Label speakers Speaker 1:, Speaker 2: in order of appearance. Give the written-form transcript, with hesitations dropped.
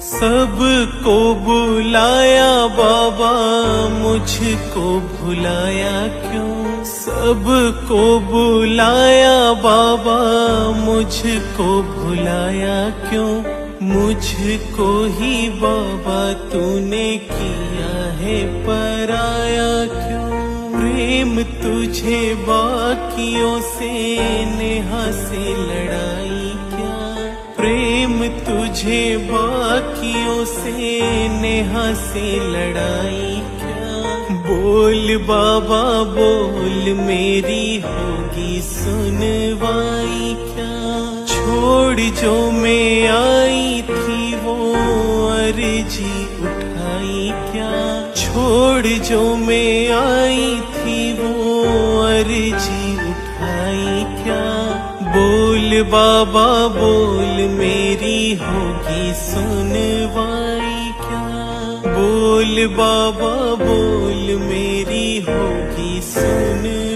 Speaker 1: सबको बुलाया बाबा, मुझको भुलाया क्यों? सबको बुलाया बाबा, मुझको भुलाया क्यों? मुझको ही बाबा तूने किया है पराया क्यों? प्रेम तुझे बाकियों से नेहा से लड़ाई क्या? प्रेम तुझे बाकियों से नेहा से लड़ाई क्या? बोल बाबा बोल, मेरी होगी सुनवाई क्या? छोड़ जो मैं आई थी वो अर्जी उठाई क्या? छोड़ जो मैं आई थी वो अर्जी उठाई क्या? बोल बाबा बोल, मेरी होगी सुनवाई क्या? बोल बाबा बोल, मेरी होगी सुनवाई।